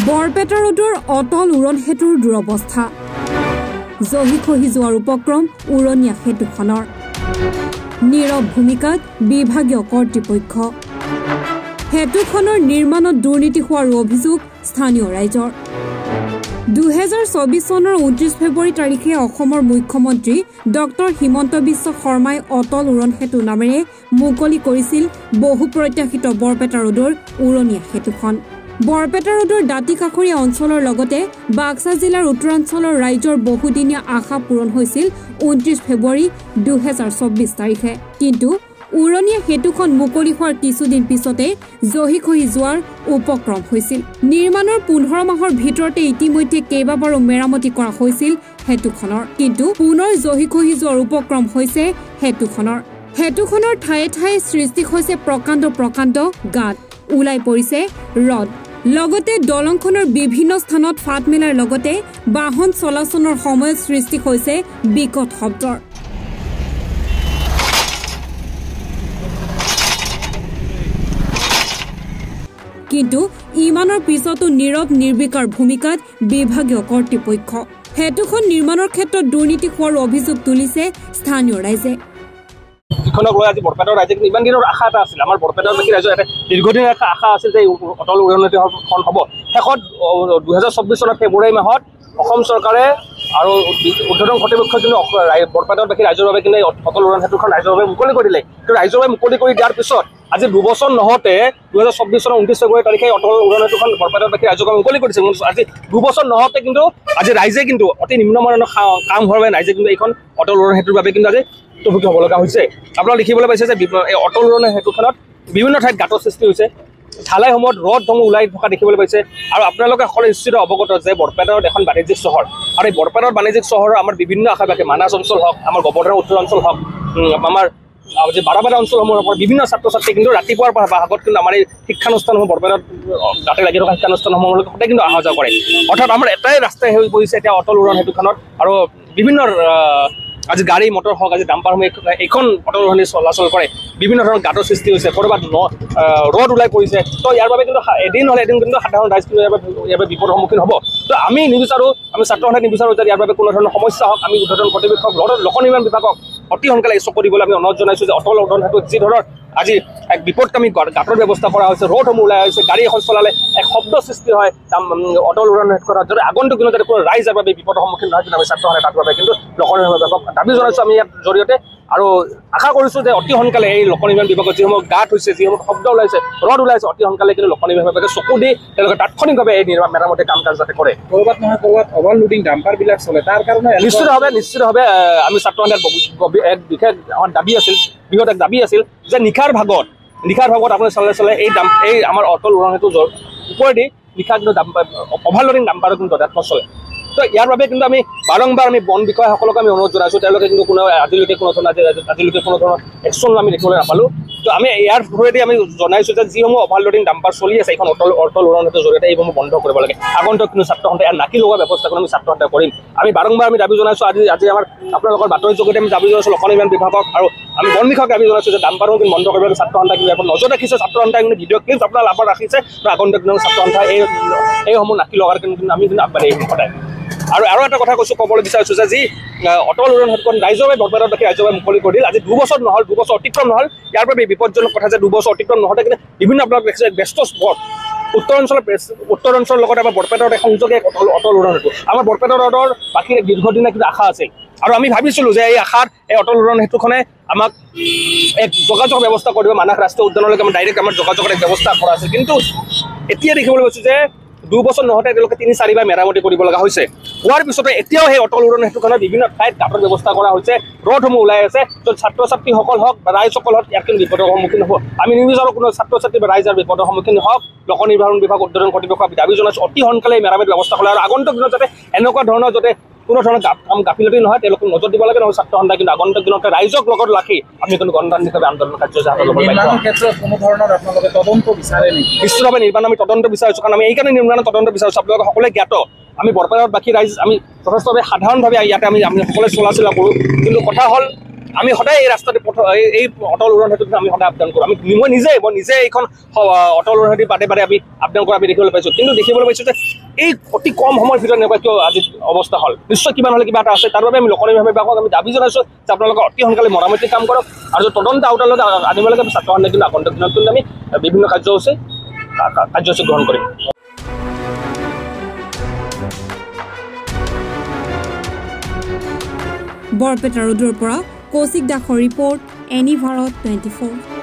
বৰপেটা ৰোডৰ অটল উৰণ সেতুৰ দুৰৱস্থা জহি খহি যোৱাৰ উপক্ৰম উৰণীয়া সেতুখনৰ নীৰৱ ভূমিকাত বিভাগীয় কৰ্তৃপক্ষ সেতুখনৰ নিৰ্মাণত দুৰ্নীতি হোৱাৰ অভিযোগ স্থানীয় ৰাইজৰ 2024 চনৰ 29 ফেব্ৰুৱাৰী তাৰিখে অসমৰ মুখ্যমন্ত্ৰী ডক্টৰ হিমন্ত বিশ্ব শৰ্মাই অটল উৰণ সেতু নামেৰে মুকলি কৰিছিল বহু প্ৰত্যাশিত বৰপেটা ৰোডৰ উৰণীয়া সেতুখন বৰপেটা ৰোডৰ দাঁতি কাষৰীয়া অঞ্চলৰ লগতে বাক্সা জিলাৰ উত্তৰাঞ্চলৰ ৰাইজৰ বহুদিনীয়া আশা পূৰণ হৈছিল 29 ফেব্ৰুৱাৰী 2024 তাৰিখে কিন্তু উৰণীয়া সেতুখন মুকলি হোৱাৰ কিছুদিন পিছতে জহি খহি যোৱাৰ উপক্ৰম হৈছিল নিৰ্মাণৰ 15 মাহৰ ভিতৰতে ইতিমধ্যে কেইবাবাৰো মেৰামতি কৰা হৈছিল সেতুখনৰ কিন্তু পুনৰ জহি খহি যোৱাৰ উপক্ৰম হৈছে সেতুখনৰ ঠায়ে ঠায়ে সৃষ্টি হৈছে প্ৰকাণ্ড গাঁত উলাই পৰিছে ৰড লগতে দলংখনৰ বিভিন্ন স্থানত ফাট মেলাৰ লগতে বাহন চলাচলৰ সময়ত সৃষ্টি হৈছে বিকট শব্দৰ কিন্তু ইমানৰ পিছতো নীৰৱ নিৰ্বিকাৰ ভূমিকাত বিভাগীয় কৰ্তৃপক্ষ সেতুখন নিৰ্মাণৰ ক্ষেত্ৰত দুৰ্নীতি হোৱাৰ অভিযোগ তুলিছে স্থানীয় ৰাইজে ইখনক লৈ আজি বৰপেটাৰ ৰাইজে ইমান দিনৰ আশা এটা আছিল আমাৰ বৰপেটাৰ বাকী ৰাইজৰ এটা দীৰ্ঘদিনৰ এটা আশা আছিল যে অটল উৰণ সেতুখন হ'ব শেষত 2024 চনৰ ফেব্ৰুৱাৰী মাহত অসম চৰকাৰে আৰু উদ্বোধন কৰ্তৃপক্ষই কিন্তু বৰপেটাৰ বাকী ৰাইজৰ বাবে কিন্তু অটল উৰণ সেতুখন ৰাইজৰ বাবে মুকলি কৰি দিলে কিন্তু ৰাইজৰ বাবে মুকলি কৰি দিয়াৰ পিছত আজি 2 বছৰ নহওঁতে 2024 চনৰ 29 ফেব্ৰুৱাৰী তাৰিখে অটল উৰণ সেতুখন বৰপেটাৰ বাকী ৰাইজৰ বাবে মুকলি কৰিছে আজি 2 বছৰ নহওঁতে কিন্তু আজি ৰাইজে কিন্তু অতি নিম্নমানৰ কাম হোৱাৰ বাবে ৰাইজে কিন্তু এইখন অটল উৰণ সেতুৰ বাবে কিন্তু আজি ভুক্তভোগী হ'ব লগা হৈছে আপোনালোকে দেখিবলৈ পাইছে যে এই অটল উৰণ সেতুখনত বিভিন্ন ঠাইত গাঁতৰ সৃষ্টি হৈছে ঠাইসমূহত ৰডসমূহ ওলাই থকা দেখিবলৈ পাইছে আৰু আপোনালোকে সকলো নিশ্চিত অৱগত যে বৰপেটাত এখন বাণিজ্যিক চহৰ আৰু এই বৰপেটাৰ বাণিজ্যিক চহৰৰ আমাৰ বিভিন্ন আশে পাশে মানাছ অঞ্চল হওক আমাৰ গোবৰ্ধন উত্তৰ অঞ্চল হওক আমাৰ যে বাৰাবাৰা অঞ্চলসমূহৰ পৰা বিভিন্ন ছাত্ৰ ছাত্ৰী কিন্তু ৰাতিপুৱাৰ পৰা আগত কিন্তু আমাৰ এই শিক্ষানুষ্ঠানসমূহ বৰপেটাত গাঁতে লাগি থকা শিক্ষানুষ্ঠানসমূহলৈকে সদায় কিন্তু অহা যোৱা কৰে অৰ্থাৎ আমাৰ এটাই ৰাস্তাই হৈ পৰিছে এতিয়া অটল উৰণ সেতুখনত আৰু বিভিন্ন আজি গাড়ী মটৰ হওক আজি ডাম্পাৰসমূহ এইখন অটল উৰণ চলাচল কৰে বিভিন্ন ধৰণৰ গাঁতৰ সৃষ্টি হৈছে ক'ৰবাত ৰড ওলাই পৰিছে তো ইয়াৰ বাবে কিন্তু এদিন হ'লে এদিন কিন্তু সাধাৰণ ৰাইজ কিন্তু ইয়াৰ বাবে বিপদৰ সন্মুখীন হ'ব তো আমি নিবিচাৰোঁ আমি ছাত্ৰ সন্থাই নিবিচাৰোঁ যে ইয়াৰ বাবে কোনো ধৰণৰ সমস্যা হওক আমি উদ্বোধন কৰ্তৃপক্ষক লোক নিৰ্মাণ বিভাগক অতি সোনকালে চকু দিবলৈ আমি অনুৰোধ জনাইছোঁ যে অটল উৰণ সেতুত যি ধৰণৰ আজি এক বিপদকামী গাঁতৰ ব্যৱস্থা কৰা হৈছে ৰডসমূহ ওলাই আহিছে গাড়ী এখন চলালে এক শব্দ সৃষ্টি হয় অটল উৰণ সেতুখনত যদি আগন্তুক দিনত যাতে কোনো ৰাইজৰ বাবে বিপদৰ সন্মুখীন নহয় কিন্তু আমি ছাত্ৰ সন্থাই তাৰ বাবে কিন্তু লোক নিৰ্মাণ বিভাগক দাবী জনাইছোঁ আমি ইয়াৰ জৰিয়তে আৰু আশা কৰিছোঁ যে অতি সোনকালে এই লোক নিৰ্মাণ বিভাগত যিসমূহ গাঁত হৈছে যিসমূহ শব্দ ওলাইছে ৰড ওলাইছে অতি সোনকালে কিন্তু লোক নিৰ্মাণ বিভাগে চকু দি তেওঁলোকে তাৎক্ষণিকভাৱে এই মেৰামতি কাম কাজ যাতে কৰে ক'ৰবাত নহয় ক'ৰবাত অভাৰলোডিং ডাম্পাৰবিলাক চলে তাৰ কাৰণে নিশ্চিতভাৱে আমি ছাত্ৰ সন্থাৰ এক বিশেষ আমাৰ দাবী আছিল বৃহৎ এক দাবী আছিল যে নিশাৰ ভাগত আপুনি চলে এই আমাৰ অটল উৰণ সেতুৰ ওপৰেদি নিশা কিন্তু অভাৰলোডিং ডাম্পাৰো কিন্তু যথেষ্ট চলে তো ইয়াৰ বাবে কিন্তু আমি বাৰম্বাৰ আমি বন বিষয়াসকলক আমি অনুৰোধ জনাইছোঁ তেওঁলোকে কিন্তু আজিলৈকে কোনো ধৰণৰ একশ্যন আমি দেখিবলৈ নাপালোঁ তো আমি ইয়াৰ থ্ৰুৱেদি আমি জনাইছোঁ যে যিসমূহ অভাৰলোডিং ডাম্পাৰ চলি আছে এইখন অটল উৰণ সেতুৰ জৰিয়তে এইসমূহ বন্ধ কৰিব লাগে আগন্তুক কিন্তু ছাত্ৰ সন্থাই ইয়াৰ নাকি লগোৱা ব্যৱস্থা আমি ছাত্ৰ সন্থাই কৰিম আমি বাৰম্বাৰ আমি দাবী জনাইছোঁ আজি আমাৰ আপোনালোকৰ বাতৰিৰ যোগেদি আমি দাবী জনাইছোঁ লোক নিৰ্মাণ বিভাগক আৰু আমি বন বিষয়াক দাবী জনাইছোঁ যে ডাম্পাৰসমূহ কিন্তু বন্ধ কৰিবলৈ ছাত্ৰ সন্থাই কিন্তু ইয়াৰ নজৰ ৰাখিছে ছাত্ৰ সন্থাই কিন্তু ভিডিঅ' ক্লিপ আপোনাৰ লাভত ৰাখিছে আৰু আগন্তুক দিনত ছাত্ৰ সন্থাই এইসমূহ নাকি লগাৰ কিন্তু আমি কিন্তু আগবাঢ়ি আহিম সদায় আৰু এটা কথা ক'বলৈ বিচাৰিছোঁ যে যি অটল উৰণ সেতুখন ৰাইজৰ বাবে বৰপেটাত বাকী ৰাইজৰ বাবে মুকলি কৰি দিল আজি 2 বছৰ নহ'ল 2 বছৰ অতিক্ৰম নহ'ল ইয়াৰ বাবে বিপদজনক কথা যে 2 বছৰ অতিক্ৰম নহওঁতে কিন্তু বিভিন্ন আপোনালোকে দেখিছে ব্যস্ত স্পট উত্তৰ অঞ্চলৰ লগত আমাৰ বৰপেটাৰ সংযোগে অটল উৰণ সেতু আমাৰ বৰপেটা ৰোডৰ বাকী দীৰ্ঘদিনীয়া কিন্তু আশা আছিল আৰু আমি ভাবিছিলোঁ যে এই আশাত এই অটল উৰণ সেতুখনে আমাক এক যোগাযোগ ব্যৱস্থা কৰিব মানাহ ৰাষ্ট্ৰীয় উদ্যানলৈকে আমাৰ ডাইৰেক্ট আমাৰ যোগাযোগৰ এক ব্যৱস্থা কৰা আছিল কিন্তু এতিয়া দেখিবলৈ পাইছোঁ যে 2 বছৰ নহওঁতে তেওঁলোকে 3-4 বাৰ মেৰামতি কৰিব লগা হৈছে হোৱাৰ পিছতে এতিয়াও সেই অটল উৰণ সেতুখনৰ বিভিন্ন ঠাইত গাঁতৰ ব্যৱস্থা কৰা হৈছে ৰডসমূহ ওলাই আছে য'ত ছাত্ৰ ছাত্ৰীসকল হওক বা ৰাইজসকল হওক ইয়াৰ কিন্তু বিপদৰ সন্মুখীন হ'ব আমি নিবিচাৰোঁ কোনো ছাত্ৰ ছাত্ৰী বা ৰাইজৰ বিপদৰ সন্মুখীন হওক লোক নিৰ্মাণ বিভাগ উদ্বোধন কৰ্তৃপক্ষক দাবী জনাইছোঁ অতি সোনকালে মেৰামতি ব্যৱস্থা কৰে আৰু আগন্তুক দিনত যাতে এনেকুৱা ধৰণৰ যাতে কোনো ধৰণৰ গাফিলতি নহয় তেওঁলোকক নজৰ দিব লাগে নহয় ছাত্ৰ সন্থাই কিন্তু আগন্তুক দিনত ৰাইজক লগত ৰাখি আমি কিন্তু গণতান্ত্ৰিকভাৱে আন্দোলন কাৰ্যসূচী হাতত ল'ব লাগিব ক্ষেত্ৰত কোনো ধৰণৰ আপোনালোকে তদন্ত বিচাৰে নেকি নিশ্চিতভাৱে নিৰ্মাণ আমি তদন্ত বিচাৰিছোঁ কাৰণ আমি এইকাৰণে নিৰ্মাণৰ তদন্ত বিচাৰিছোঁ আপোনালোকে সকলোৱে জ্ঞাত আমি বৰপেটাত বাকী ৰাইজ আমি যথেষ্টভাৱে সাধাৰণভাৱে ইয়াতে আমি সকলোৱে চলাচল কৰোঁ কিন্তু কথা হ'ল আমি সদায় এই ৰাস্তাতে এই অটল উৰণ সেতুত আমি সদায় আপডাউন কৰোঁ। মই নিজে এইখন অটল উৰণ সেতুৰ বাদে আমি আপডাউন কৰা আমি দেখিবলৈ পাইছোঁ। কিন্তু দেখিবলৈ পাইছোঁ যে এই অতি কম সময়ৰ ভিতৰত এনেকুৱা কিয় আজি অৱস্থা হ'ল। নিশ্চয় কিমান হ'লে কিবা এটা আছে। তাৰ বাবে আমি লোকনীয়ভাৱে আমি দাবী জনাইছোঁ যে আপোনালোকে অতি সোনকালে মৰামতি কাম কৰক আৰু তদন্ত আওতালৈ আনিব লাগে। ছাত্ৰ সন্থাই কিন্তু আগন্তুক দিনত কিন্তু আমি বিভিন্ন কাৰ্যসূচী গ্ৰহণ কৰিম। বৰপেটা ৰোডৰ পৰা কৌশিক দাসৰ ৰিপৰ্ট, এনি ভাৰত 24।